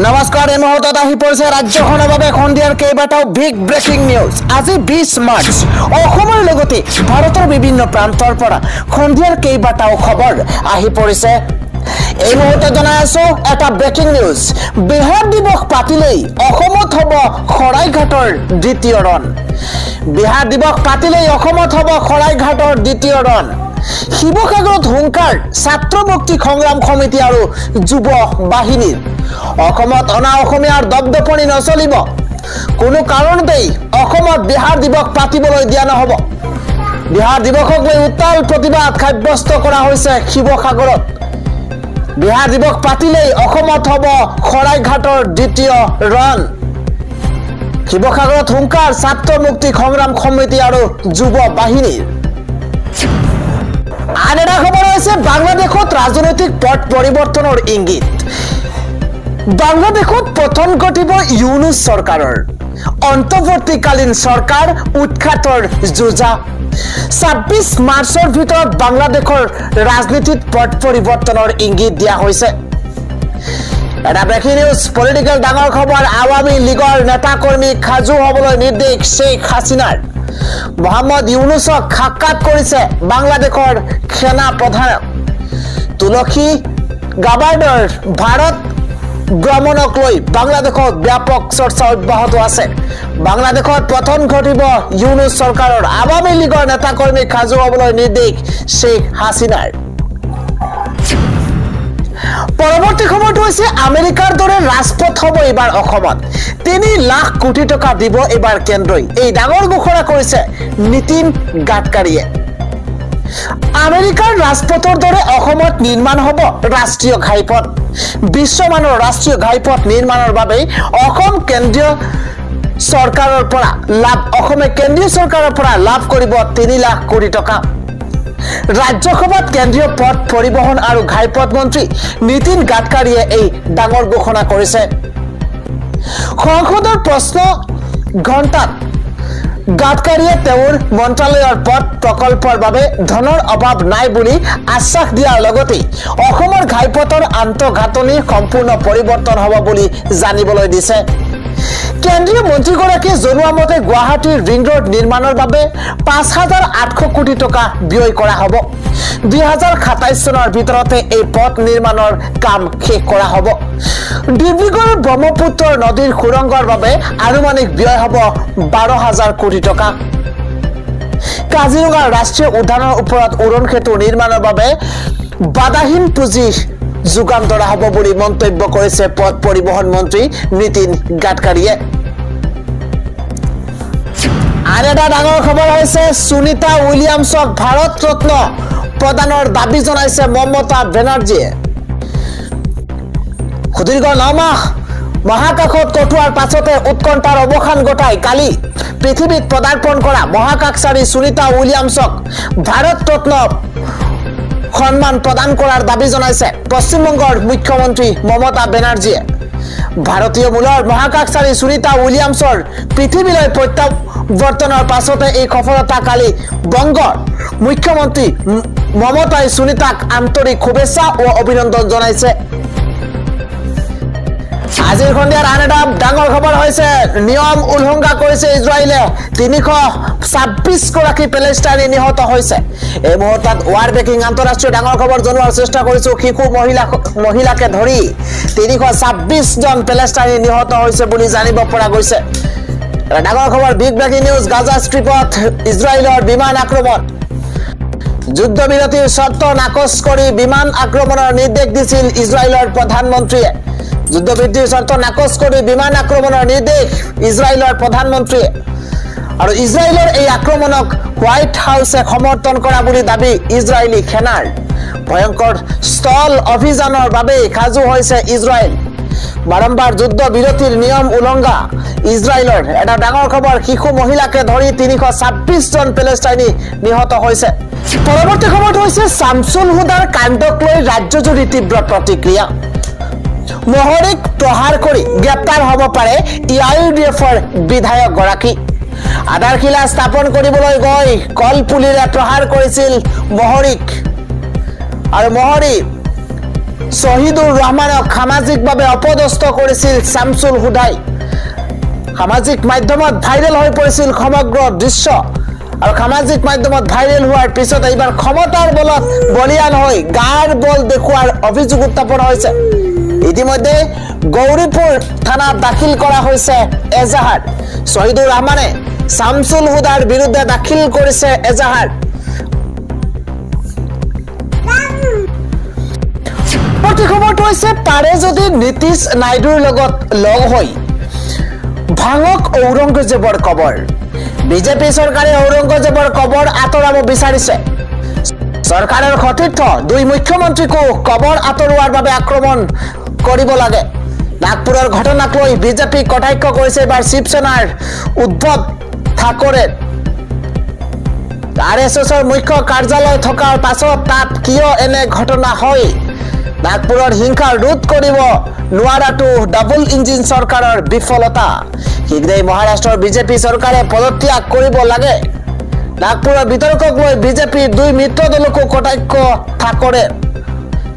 নমস্কাৰ এই মুহূৰ্তত আহি পৰিছে ৰাজ্যখনৰ বাবে সন্ধিয়াৰ কেইবাটাও বিগ ব্ৰেকিং নিউজ আজি 20 মাৰ্চ অসমৰ লগতে ভাৰতৰ বিভিন্ন প্ৰান্তৰ পৰা সন্ধিয়াৰ কেইবাটাও খবৰ আহি পৰিছে এই মুহূৰ্তত জনাই আছো এটা ব্ৰেকিং নিউজ বিহাৰ দিৱস পাতিলেই অসমত হ'ব খৰাইঘাটৰ দ্বিতীয় ৰণ বিহাৰ দিৱস পাতিলেই অসমত হ'ব খৰাইঘাটৰ দ্বিতীয় ৰণ শিৱসাগৰত হুংকাৰ ছাত্ৰ মুক্তি সংগ্ৰাম সমিতি আৰু যুৱ বাহিনীৰ অসমত অনা অসমীয়াৰ দবদপনি নচলিব কোনো কাৰণতেই অসমত বিহাৰ দিৱস পাতিবলৈ দিয়া নহব বিহাৰ দিৱসক লৈ উত্তাল প্ৰতিবাদ সাব্যস্ত কৰা হৈছে শিৱসাগৰত বিহাৰ দিৱস পাতিলেই অসমত হ'ব খৰাইঘাটৰ দ্বিতীয় ৰণ শিৱসাগৰত হুংকাৰ ছাত্ৰ মুক্তি সংগ্ৰাম সমিতি আৰু যুৱ বাহিনীৰ আন এটা খবৰ হৈছে বাংলাদেশত ৰাজনৈতিক পট পৰিৱৰ্তনৰ ইংগিত বাংলাদেশত পতন ঘটিব ইউনুস চৰকাৰৰ অন্তৰ্বৰ্তীকালীন চৰকাৰ উৎখাতৰ যোজা 26 মাৰ্চৰ ভিতৰত বাংলাদেশৰ ৰাজনীতিত পট পৰিৱৰ্তনৰ ইংগিত দিয়া হৈছে এটা ব্ৰেকিং নিউজ পলিটিকেল ডাঙৰ খবৰ আৱামী লীগৰ নেতা কৰ্মী খাজু হ'বলৈ নিৰ্দেশ শেখ হাছিনাৰ মোহাম্মদ ইউনুসক সাক্ষাৎ কৰিছে বাংলাদেশৰ সেনা প্ৰধান তুলসী গাবাৰ্ডৰ ভাৰত ভ্ৰমণক লৈ বাংলাদেশত ব্যাপক চৰ্চা অব্যাহত আছে বাংলাদেশত পতন ঘটিব ইউনুস চৰকাৰৰ আৱামী লীগৰ নেতা কৰ্মী খাজু হ'বলৈ নিৰ্দেশ শেখ হাছিনাৰ পৰৱৰ্তী খবৰটো হৈছে আমেৰিকাৰ দৰে ৰাজপথ হ'ব এবাৰ অসমত 3 লাখ কোটি টকা দিব এবাৰ কেন্দ্ৰই এই ডাঙৰ ঘোষণা কৰিছে নীতিন গাডকাৰীয়ে আমেৰিকাৰ ৰাজপথৰ দৰে অসমত নিৰ্মাণ হ'ব ৰাষ্ট্ৰীয় ঘাইপথ বিশ্বমানৰ ৰাষ্ট্ৰীয় ঘাইপথ নিৰ্মাণৰ বাবে অসমে কেন্দ্ৰীয় চৰকাৰৰ পৰা লাভ কৰিব 3 লাখ কোটি টকা ৰাজ্যসভাত কেন্দ্ৰীয় পথ পৰিবহণ আৰু ঘাইপথ মন্ত্ৰী নীতিন গাডকাৰীয়ে এই ডাঙৰ ঘোষণা কৰিছে সংসদৰ প্ৰশ্ন ঘণ্টাত গাডকাৰীয়ে তেওঁৰ মন্ত্ৰালয়ৰ পথ প্ৰকল্পৰ বাবে ধনৰ অভাৱ নাই বুলি আশ্বাস দিয়াৰ লগতে অসমৰ ঘাইপথৰ আন্তঃগাঁথনি সম্পূৰ্ণ পৰিৱৰ্তন হ'ব বুলি জানিবলৈ দিছে কেন্দ্ৰীয় মন্ত্ৰীগৰাকীয়ে জনোৱা মতে গুৱাহাটীৰ ৰিং ৰোড নিৰ্মাণৰ বাবে 5,800 কোটি টকা ব্যয় কৰা হ'ব 2027 চনৰ ভিতৰতে এই পথ নিৰ্মাণৰ কাম শেষ কৰা হ'ব ডিব্ৰুগড় ব্ৰহ্মপুত্ৰ নদীৰ সুৰংগৰ বাবে আনুমানিক ব্যয় হ'ব 12,000 কোটি টকা কাজিৰঙা ৰাষ্ট্ৰীয় উদ্যানৰ ওপৰত উৰণ সেতু নিৰ্মাণৰ বাবে বাধাহীন পুঁজি যোগান ধৰা হ'ব বুলি মন্তব্য কৰিছে পথ পৰিবহণ মন্ত্ৰী নীতিন গাডকাৰীয়ে আন এটা ডাঙৰ খবৰ হৈছে সুনীতা উইলিয়ামছক ভাৰত ৰত্ন প্ৰদানৰ দাবী জনাইছে মমতা বেনাৰ্জীয়ে সুদীৰ্ঘ 9 মাহ মহাকাশত কটোৱাৰ পাছতে উৎকণ্ঠাৰ অৱসান ঘটাই কালি পৃথিৱীত পদাৰ্পণ কৰা মহাকাশচাৰী সুনীতা উইলিয়ামছক ভাৰত ৰত্ন সন্মান প্ৰদান কৰাৰ দাবী জনাইছে পশ্চিমবংগৰ মুখ্যমন্ত্ৰী মমতা বেনাৰ্জীয়ে ভাৰতীয় মূলৰ মহাকাশচাৰী সুনীতা উইলিয়ামছৰ পৃথিৱীলৈ প্ৰত্যাৱৰ্তনৰ পাছতে এই সফলতা কালি বংগৰ মুখ্যমন্ত্ৰী মমতাই সুনীতাক আন্তৰিক শুভেচ্ছা ও অভিনন্দন জনাইছে আজিৰ সন্ধিয়াৰ আন এটা ডাঙৰ খবৰ হৈছে নিয়ম উলংঘা কৰিছে ইজৰাইলে 326 গৰাকী পেলেষ্টাইনী নিহত হৈছে এই মুহূৰ্তত ৱাৰ ব্ৰেকিং আন্তঃৰাষ্ট্ৰীয় ডাঙৰ খবৰ জনোৱাৰ চেষ্টা কৰিছো শিশু মহিলাকে ধৰি 326 জন পেলেষ্টাইনী নিহত হৈছে বুলি জানিব পৰা গৈছে ডাঙৰ খবৰ বিগ ব্ৰেকিং নিউজ গাজা ষ্ট্ৰীপত ইজৰাইলৰ বিমান আক্ৰমণ যুদ্ধবিৰতিৰ চৰ্ত নাকচ কৰি বিমান আক্ৰমণৰ নিৰ্দেশ দিছিল ইজৰাইলৰ প্ৰধানমন্ত্ৰীয়ে যুদ্ধবিৰতিৰ চৰ্ত নাকচ কৰি বিমান আক্ৰমণৰ নিৰ্দেশ ইজৰাইলৰ প্ৰধানমন্ত্ৰীয়ে আৰু ইজৰাইলৰ এই আক্ৰমণক হোৱাইট হাউছে সমৰ্থন কৰা বুলি দাবী ইজৰাইলী সেনাৰ ভয়ংকৰ স্থল অভিযানৰ বাবে সাজু হৈছে ইজৰাইল বাৰম্বাৰ যুদ্ধ বিৰতিৰ নিয়ম উলংঘা ইজৰাইলৰ এটা ডাঙৰ খবৰ শিশু মহিলাকে ধৰি 326 জন পেলেষ্টাইনী নিহত হৈছে পৰৱৰ্তী খবৰটো হৈছে শামছুল হুদাৰ কাণ্ডক লৈ ৰাজ্যজুৰি তীব্ৰ প্ৰতিক্ৰিয়া মহৰিক প্ৰহাৰ কৰি গ্ৰেপ্তাৰ হ'ব পাৰে ইউডিএফৰ বিধায়ক গৰাকী আধাৰশিলা স্থাপন কৰিবলৈ গৈ কলপুলিৰে প্ৰহাৰ কৰিছিল মহৰিক আৰু মহৰি শহীদুৰ ৰহমানক সামাজিকভাৱে অপদস্থ কৰিছিল শামছুল হুদাই সামাজিক মাধ্যমত ভাইৰেল হৈ পৰিছিল সমগ্ৰ দৃশ্য আৰু সামাজিক মাধ্যমত ভাইৰেল হোৱাৰ পিছত এইবাৰ ক্ষমতাৰ বলত বলিয়ান হৈ গাৰ বল দেখুৱাৰ অভিযোগ উত্থাপন হৈছে ইতিমধ্যে গৌৰীপুৰ থানাত দাখিল কৰা হৈছে এজাহাৰ শহীদুৰ ৰহমানে শামছুল হুদাৰ বিৰুদ্ধে দাখিল কৰিছে এজাহাৰ খবৰটো হৈছে পাৰে যদি নীতিশ নাইডুৰ লগত লগ হৈ ভাঙক ঔৰংগজেবৰ কবৰ বিজেপি চৰকাৰে ঔৰংগজেবৰ কবৰ আঁতৰাব বিচাৰিছে চৰকাৰৰ সতীৰ্থ দুই মুখ্যমন্ত্ৰীকো কবৰ আঁতৰোৱাৰ বাবে আক্ৰমণ কৰিব লাগে নাগপুৰৰ ঘটনাক লৈ বিজেপি কটাক্ষ কৰিছে এবাৰ শিৱসেনাৰ উদ্ধৱ ঠাকৰে আৰএছএছৰ মুখ্য কাৰ্যালয় থকাৰ পাছত তাত কিয় এনে ঘটনা হয় নাগপুৰৰ হিংসা ৰোধ কৰিব নোৱাৰাটো ডাবল ইঞ্জিন চৰকাৰৰ বিফলতা শীঘ্ৰেই মহাৰাষ্ট্ৰৰ বিজেপি চৰকাৰে পদত্যাগ কৰিব লাগে নাগপুৰৰ বিতৰ্কক লৈ বিজেপিৰ দুই মিত্ৰ দলকো কটাক্ষ ঠাকৰে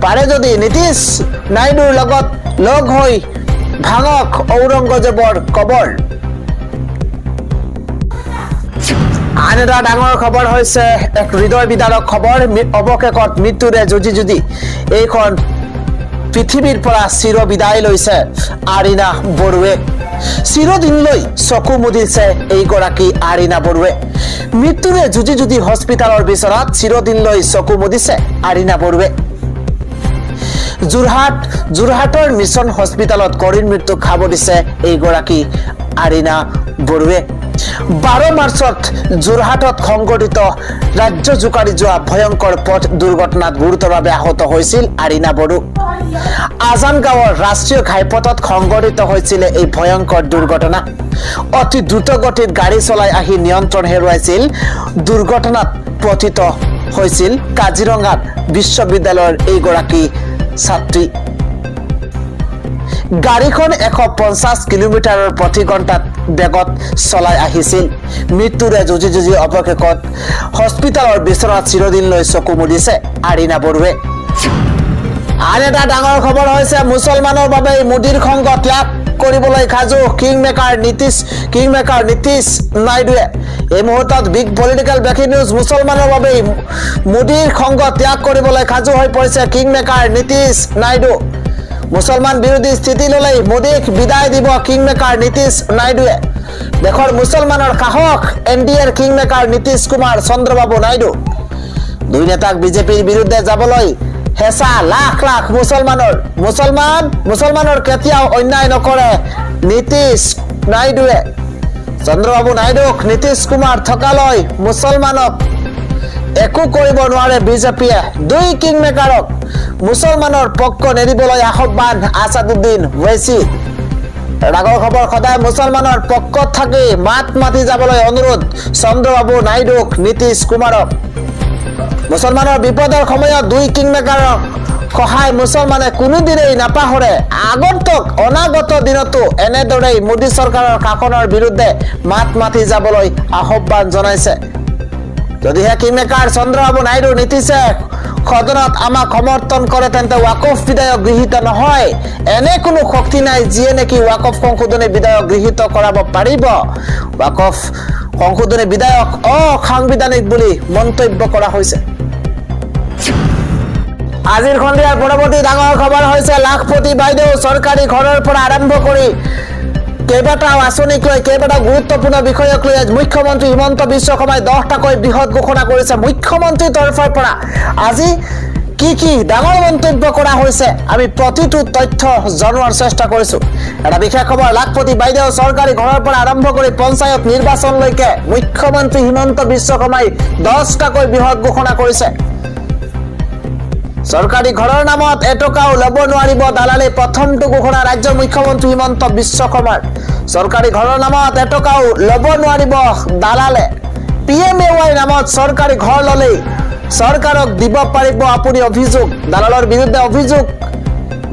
পাৰে যদি নীতিশ নাইডুৰ লগত লগ হৈ ভাঙক ঔৰংগজেবৰ কবৰ আন এটা ডাঙৰ খবৰ হৈছে এক হৃদয় বিদাৰক খবৰ অৱশেষত মৃত্যুৰে যুঁজি এইখন পৃথিৱীৰ পৰা চিৰ বিদায় লৈছে আৰিনা বৰুৱে চিৰদিনলৈ চকু মুদিছে এইগৰাকী আৰিনা বৰুৱে মৃত্যুৰে যুঁজি হস্পিটালৰ বিচনাত চিৰদিনলৈ চকু মুদিছে আৰিনা বৰুৱে যোৰহাটৰ মিছন হস্পিটালত কৰিৰ মৃত্যু খাব দিছে এইগৰাকী আৰিনা বৰুৱে 12 মাৰ্চত যোৰহাটত সংঘটিত ৰাজ্য জোকাৰি যোৱা ভয়ংকৰ পথ দুৰ্ঘটনাত গুৰুতৰভাৱে আহত হৈছিল আৰিনা বড়ো আজানগাঁৱৰ ৰাষ্ট্ৰীয় ঘাইপথত সংঘটিত হৈছিল এই ভয়ংকৰ দুৰ্ঘটনা অতি দ্ৰুতগতিত গাড়ী চলাই আহি নিয়ন্ত্ৰণ হেৰুৱাইছিল দুৰ্ঘটনাত পতিত হৈছিল কাজিৰঙা বিশ্ববিদ্যালয়ৰ এইগৰাকী ছাত্ৰী গাড়ীখন 150 কিলোমিটাৰৰ প্ৰতি ঘণ্টাত বেগত চলাই আহিছিল মৃত্যুৰে যুঁজি অৱশেষত হস্পিটালৰ বিচনাত চিৰদিনলৈ চকু মুদিছে আৰিনা বৰুৱে আন এটা ডাঙৰ খবৰ হৈছে মুছলমানৰ বাবে মোদীৰ সংগ ত্যাগ কৰিবলৈ খাজু কিংমেকাৰ নীতিশ নাইডুৱে এই মুহূৰ্তত বিগ পলিটিকেল ব্ৰেকিং নিউজ মুছলমানৰ বাবে মোদীৰ সংগ ত্যাগ কৰিবলৈ খাজু হৈ পৰিছে কিংমেকাৰ নীতিশ নাইডু মুছলমান বিৰোধী স্থিতি ললে মোদীক বিদায় দিব কিংমেকাৰ নীতিশ নাইডুৱে দেশৰ মুছলমানৰ সাহস এনডিএৰ কিংমেকাৰ নীতিশ কুমাৰ চন্দ্ৰবাবু নাইডু দুই নেতাক বিজেপিৰ বিৰুদ্ধে যাবলৈ হেঁচা লাখ লাখ মুছলমানৰ কেতিয়াও অন্যায় নকৰে নীতিশ নাইডুৱে চন্দ্ৰবাবু নাইডুক নীতিশ কুমাৰ থকালৈ মুছলমানক একো কৰিব নোৱাৰে বিজেপিয়ে দুই কিংমেকাৰক মুছলমানৰ পক্ষ নেৰিবলৈ আহ্বান আসাদুদ্দিন ওৱেইছি ডাঙৰ খবৰ সদায় মুছলমানৰ পক্ষত থাকি মাত মাতি যাবলৈ অনুৰোধ চন্দ্ৰবাবু নাইডুক নীতিশ কুমাৰক মুছলমানৰ বিপদৰ সময়ত দুই কিংমেকাৰক সহায় মুছলমানে কোনোদিনেই নাপাহৰে অনাগত দিনতো এনেদৰেই মোদী চৰকাৰৰ শাসনৰ বিৰুদ্ধে মাত মাতি যাবলৈ আহ্বান জনাইছে যদিহে কিংমেকাৰ চন্দ্ৰবাবু নাইডু নীতিশে সদনত আমাক সমৰ্থন কৰে তেন্তে ওয়াকফ বিধায়ক গৃহীত নহয় এনে কোনো শক্তি নাই যিয়ে নেকি ওয়াকফ সংশোধনী বিধায়ক গৃহীত কৰাব পাৰিব ওয়াকফ সংশোধনী বিধায়ক অসাংবিধানিক বুলি মন্তব্য কৰা হৈছে আজিৰ খণ্ডিয়াৰ পৰৱৰ্তী ডাঙৰ খবৰ হৈছে লাখপতি বাইদেউ চৰকাৰী ঘৰৰ পৰা আৰম্ভ কৰি কেইবাটাও আঁচনিক লৈ কেইবাটাও গুৰুত্বপূৰ্ণ বিষয়ক লৈ মুখ্যমন্ত্ৰী হিমন্ত বিশ্ব শৰ্মাই 10টাকৈ বৃহৎ ঘোষণা কৰিছে মুখ্যমন্ত্ৰীৰ তৰফৰ পৰা আজি কি ডাঙৰ মন্তব্য কৰা হৈছে আমি প্ৰতিটো তথ্য জনোৱাৰ চেষ্টা কৰিছো এটা বিশেষ খবৰ লাখপতি বাইদেউ চৰকাৰী ঘৰৰ পৰা আৰম্ভ কৰি পঞ্চায়ত নিৰ্বাচনলৈকে মুখ্যমন্ত্ৰী হিমন্ত বিশ্ব শৰ্মাই 10টাকৈ বৃহৎ ঘোষণা কৰিছে চৰকাৰী ঘৰৰ নামত এটকাও লব নোৱাৰিব দালালে প্ৰথমটো ঘোষণা ৰাজ্যৰ মুখ্যমন্ত্ৰী হিমন্ত বিশ্ব শৰ্মাৰ চৰকাৰী ঘৰৰ নামত এটকাও লব নোৱাৰিব দালালে পিএমএৱাই নামত চৰকাৰী ঘৰ ললে চৰকাৰক দিব পাৰিব আপুনি অভিযোগ দালালৰ বিৰুদ্ধে অভিযোগ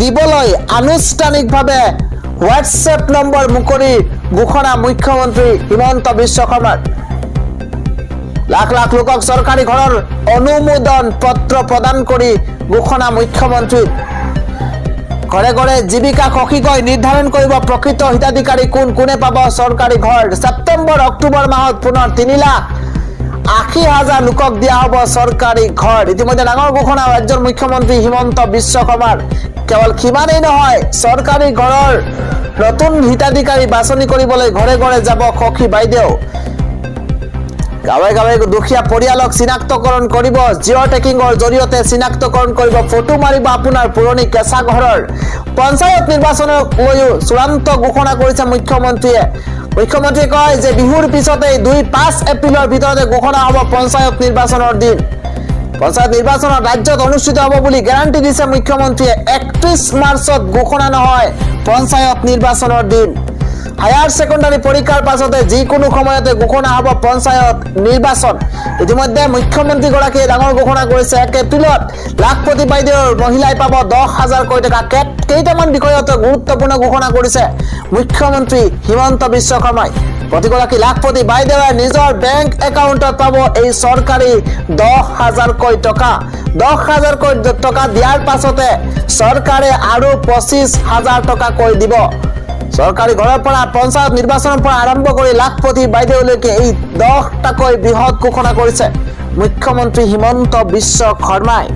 দিবলৈ আনুষ্ঠানিকভাৱে হোৱাটছএপ নম্বৰ মুকলি ঘোষণা মুখ্যমন্ত্ৰী হিমন্ত বিশ্ব শৰ্মাৰ লাখ লাখ লোকক চৰকাৰী ঘৰৰ অনুমোদন পত্ৰ প্ৰদান কৰি ঘোষণা মুখ্যমন্ত্ৰী ঘৰে ঘৰে জীৱিকা সখীকৈ নিৰ্ধাৰণ কৰিব প্ৰকৃত হিতাধিকাৰী কোন কোনে পাব চৰকাৰী ঘৰ ছেপ্টেম্বৰ অক্টোবৰ মাহত পুনৰ 3,80,000 লোকক দিয়া হ'ব চৰকাৰী ঘৰ ইতিমধ্যে ডাঙৰ ঘোষণা ৰাজ্যৰ মুখ্যমন্ত্ৰী হিমন্ত বিশ্ব শৰ্মাৰ কেৱল সিমানেই নহয় চৰকাৰী ঘৰৰ নতুন হিতাধিকাৰী বাছনি কৰিবলৈ ঘৰে ঘৰে যাব সখী বাইদেউ গাঁৱে গাঁৱে দুখীয়া পৰিয়ালক চিনাক্তকৰণ কৰিব জিঅ' টেকিংৰ জৰিয়তে চিনাক্তকৰণ কৰিব ফটো মাৰিব আপোনাৰ পুৰণি কেঁচা ঘৰৰ পঞ্চায়ত নিৰ্বাচনক লৈও চূড়ান্ত ঘোষণা কৰিছে মুখ্যমন্ত্ৰীয়ে মুখ্যমন্ত্ৰীয়ে কয় যে বিহুৰ পিছতে 2-5 এপ্ৰিলৰ ভিতৰতে ঘোষণা হ'ব পঞ্চায়ত নিৰ্বাচনৰ দিন পঞ্চায়ত নিৰ্বাচনত ৰাজ্যত অনুষ্ঠিত হ'ব বুলি গ্যাৰাণ্টি দিছে মুখ্যমন্ত্ৰীয়ে 31 মাৰ্চত ঘোষণা নহয় পঞ্চায়ত নিৰ্বাচনৰ দিন হায়াৰ সেকেন্ডাৰী পৰীক্ষাৰ পাছতে যিকোনো সময়তে ঘোষণা হ'ব পঞ্চায়ত নিৰ্বাচন ইতিমধ্যে মুখ্যমন্ত্ৰী গৰাকীয়ে ডাঙৰ ঘোষণা কৰিছে 1 এপ্ৰিলত লাখপতি বাইদেউৰ মহিলাই পাব 10,000 কোটি টকা কেইটামান বিষয়ত গুৰুত্বপূৰ্ণ ঘোষণা কৰিছে মুখ্যমন্ত্ৰী হিমন্ত বিশ্ব শৰ্মাই প্ৰতিগৰাকী লাখপতি বাইদেৱে নিজৰ বেংক একাউণ্টত পাব এই চৰকাৰী 10,000 কোটি টকা 10,000 কোটি টকা দিয়াৰ পাছতে চৰকাৰে আৰু 25,000 টকা কৈ দিব চৰকাৰী ঘৰৰ পৰা পঞ্চায়ত নিৰ্বাচনৰ পৰা আৰম্ভ কৰি লাখপতি বাইদেউলৈকে এই 10টাকৈ বৃহৎ ঘোষণা কৰিছে মুখ্যমন্ত্ৰী হিমন্ত বিশ্ব শৰ্মাই